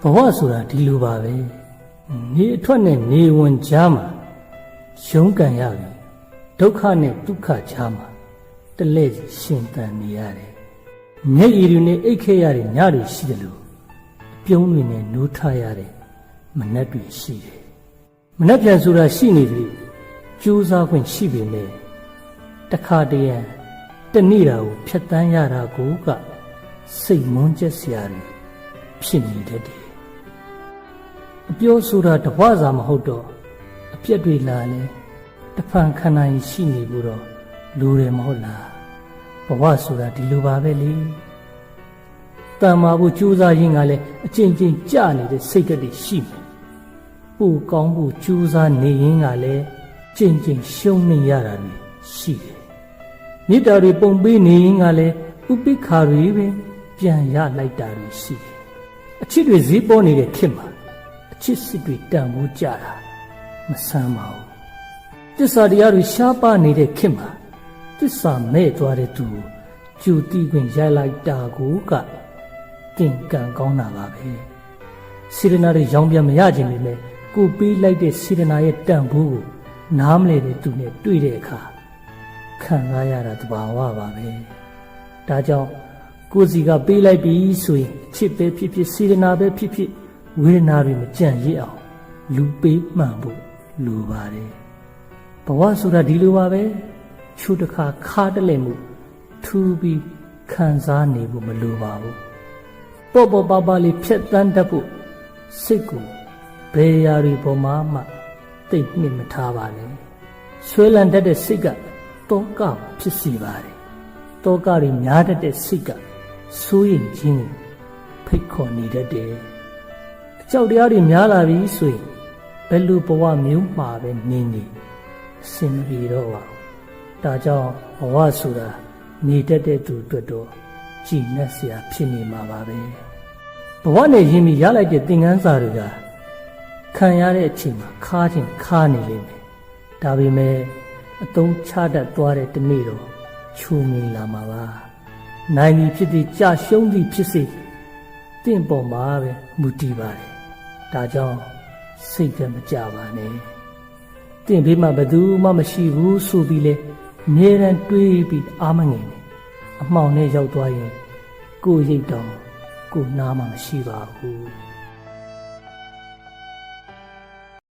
ဘဝဆိုတာဒီလိုပါပဲနေအထွက်နဲ့နေဝင်ကြားမှာရုန်းကန်ရပြီဒုက္ခနဲ့ဒုက္ခကြားမှာတလဲရှင်သန်နေရတယ်မျက်ရည်တွေနဲ့အိတ်ခဲရတဲ့ညတွေရှိတယ်လို့အပြုံးတွေနဲ့နိုးထရတဲ့မနှက်တွေရှိတယ်မနှက်ပြန်ဆိုတာရှိနေပြီကြိုးစားခွင့်ရှိပေမဲ့တခါတည်းရန်တနေ့တာကိုဖြတ်တန်းရတာကိုကစိတ်မွန်းကျက်စရာတွေဖြစ်နေတတ်တယ်အပြောဆိုတာတဝစာမဟုတ်တော့အပြက်တွေလာလဲတဖန်ခန္ဓာရင်ရှိနေဘူးတော့လူတယ်မဟုတ်လားဘဝဆိုတာဒီလိုပါပဲလေတန်မာဖို့ကြိုးစားရင်းကလည်းအကျင့်ချင်းကြနေတဲ့စိတ်ကလေးရှိမယ်ပို့ကောင်းဖို့ကြိုးစားနေရင်းကလည်းကျင့်ချင်းရှုံးနေရတာတွေရှိတယ်မေတ္တာတွေပုံပေးနေရင်းကလည်းဥပိ္ပခာတွေပဲပြန်ရလိုက်တာတွေရှိတယ်အချစ်တွေဈေးပေါ်နေတဲ့ခေတ်မှာအချစ်စစ်တွေတန်ဖိုးကြတာမဆမ်းပါဘူးတစ္ဆာတရားတွေရှားပါနေတဲ့ခေတ်မှာတစ္ဆာမဲ့သွားတဲ့သူကိုကြူတီးခွင့်ရိုက်လိုက်တာကိုကကင်ကံကောင်းတာပါပဲစေရနာတွေရောင်းပြမရခြင်းပေမဲ့ကိုပေးလိုက်တဲ့စေရနာရဲ့တန်ဖိုးကိုနားမလဲတဲ့သူနဲ့တွေ့တဲ့အခါခံစားရတာတဘာဝပါပဲဒါကြောင့်ကိုယ်စီကပေးလိုက်ပြီဆိုရင်အချစ်ပဲဖြစ်ဖြစ်စေရနာပဲဖြစ်ဖြစ်ဝေဒနာတွေမကြံ့ရစ်အောင်လူပေးမှန်ဖို့လိုပါတယ်ဘဝဆိုတာဒီလိုပါပဲချို့တစ်ခါခါတလဲမှုထူပြီးခံစားနေဖို့မလိုပါဘူးပေါ့ပေါ့ပါပါလေးဖြတ်တန်းတတ်ဖို့စိတ်ကိုဘယ်ရာတွေပေါ်မှာမှသိမ့်နှစ်မထားပါနဲ့ဆွဲလန်းတတ်တဲ့စိတ်ကတောကဖြစ်စီပါတယ်တောကတွေများတတ်တဲ့စိတ်ကစိုးရိမ်ခြင်းကိုဖိတ်ခေါ်နေတတ်တယ်အကြောက်တရားတွေများလာပြီဆိုရင်ဘယ်လိုဘဝမျိုးမှာပဲနေနေအဆင်ပြေတော့ပါဒါကြောင့်ဘဝဆိုတာနေတတ်တဲ့သူအတွက်တော့ကြည်နက်စရာဖြစ်နေမှာပါပဲဘဝနဲ့ရင်းပြီးရလိုက်တဲ့သင်ခန်းစာတွေကခံရတဲ့အချိန်မှာခါချင်းခါနေလိမ့်မယ်ဒါပေမဲ့အသုံးချတတ်သွားတဲ့တနေ့တော့ချူမီလာမှာပါနိုင်ပြီဖြစ်သည်ကြာရှုံးသည်ဖြစ်စေတင့်ပေါ်မှာပဲမူတည်ပါတယ်ဒါကြောင့်စိတ်ကမကြပါနဲ့တင့်ဘေးမှာဘယ်သူမှမရှိဘူးဆိုပြီးလေအမြဲတမ်းတွေးပြီးအာမငင်နေအမှောင်နဲ့ရောက်သွားရင်ကိုယ်ရိတ်တော့ကိုယ်နားမှမရှိပါဘူး